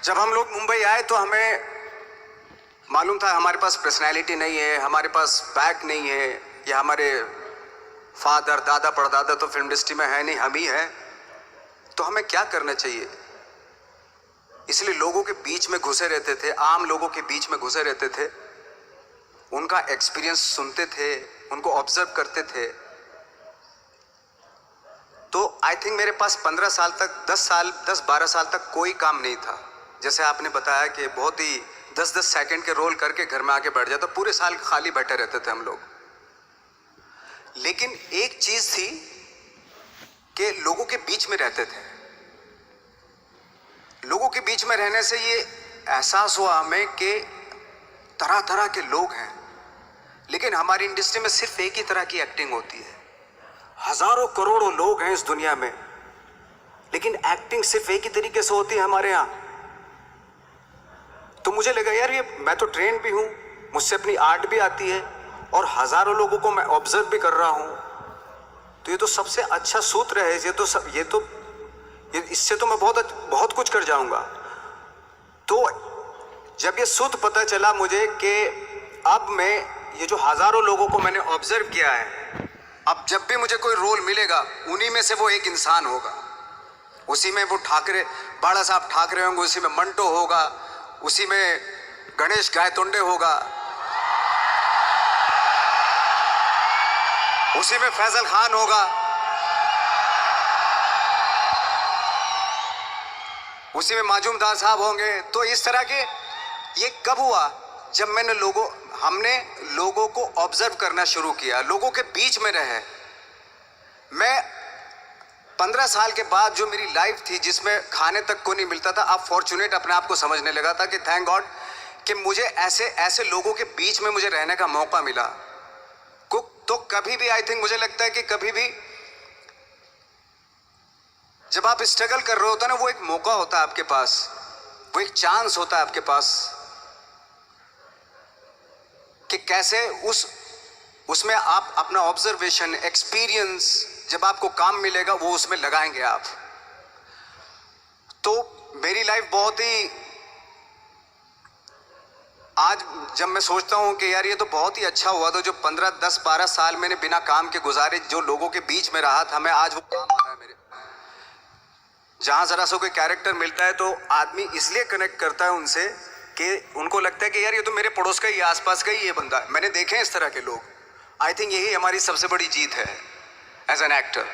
जब हम लोग मुंबई आए तो हमें मालूम था हमारे पास पर्सनैलिटी नहीं है, हमारे पास बैक नहीं है, या हमारे फादर दादा परदादा तो फिल्म इंडस्ट्री में है नहीं, हम ही हैं। तो हमें क्या करना चाहिए? इसलिए लोगों के बीच में घुसे रहते थे, आम लोगों के बीच में घुसे रहते थे, उनका एक्सपीरियंस सुनते थे, उनको ऑब्जर्व करते थे। तो आई थिंक मेरे पास 15 साल तक 10-12 साल तक कोई काम नहीं था। जैसे आपने बताया कि बहुत ही 10-10 सेकंड के रोल करके घर में आके बैठ जाता, पूरे साल खाली बैठे रहते थे हम लोग। लेकिन एक चीज थी कि लोगों के बीच में रहते थे। लोगों के बीच में रहने से ये एहसास हुआ हमें कि तरह तरह के लोग हैं, लेकिन हमारी इंडस्ट्री में सिर्फ एक ही तरह की एक्टिंग होती है। हजारों करोड़ों लोग हैं इस दुनिया में, लेकिन एक्टिंग सिर्फ एक ही तरीके से होती है हमारे यहाँ। तो मुझे लगा यार, ये मैं तो ट्रेन भी हूं, मुझसे अपनी आर्ट भी आती है और हजारों लोगों को मैं ऑब्जर्व भी कर रहा हूं। तो ये तो सबसे अच्छा सूत्र है। इससे तो मैं बहुत कुछ कर जाऊंगा। तो जब ये सूत्र पता चला मुझे कि अब मैं ये जो हजारों लोगों को मैंने ऑब्जर्व किया है, अब जब भी मुझे कोई रोल मिलेगा उन्हीं में से वो एक इंसान होगा। उसी में वो ठाकरे, बाला साहब ठाकरे होंगे, उसी में मंटो होगा, उसी में गणेश गायतोंडे होगा, उसी में फैजल खान होगा, उसी में माजूमदार साहब होंगे। तो इस तरह के ये कब हुआ? जब हमने लोगों को ऑब्जर्व करना शुरू किया, लोगों के बीच में रहे। मैं 15 साल के बाद जो मेरी लाइफ थी जिसमें खाने तक को नहीं मिलता था, अब फॉर्चुनेट अपने आप को समझने लगा था कि थैंक गॉड कि मुझे ऐसे लोगों के बीच में मुझे रहने का मौका मिला। तो कभी भी आई थिंक मुझे लगता है कि कभी भी जब आप स्ट्रगल कर रहे होते ना, वो एक मौका होता है आपके पास, वो एक चांस होता है आपके पास कि कैसे उसमें आप अपना ऑब्जर्वेशन, एक्सपीरियंस, जब आपको काम मिलेगा वो उसमें लगाएंगे आप। तो मेरी लाइफ बहुत ही, आज जब मैं सोचता हूं कि यार ये तो बहुत ही अच्छा हुआ, तो जो 15-10-12 साल मैंने बिना काम के गुजारे, जो लोगों के बीच में रहा था मैं, आज वो काम आ रहा है मेरे। जहां जरा सा कोई कैरेक्टर मिलता है तो आदमी इसलिए कनेक्ट करता है उनसे कि उनको लगता है कि यार ये तो मेरे पड़ोस का ही, आसपास का ही ये बंदा है। मैंने देखे हैं इस तरह के लोग। आई थिंक यही हमारी सबसे बड़ी जीत है एज एन एक्टर।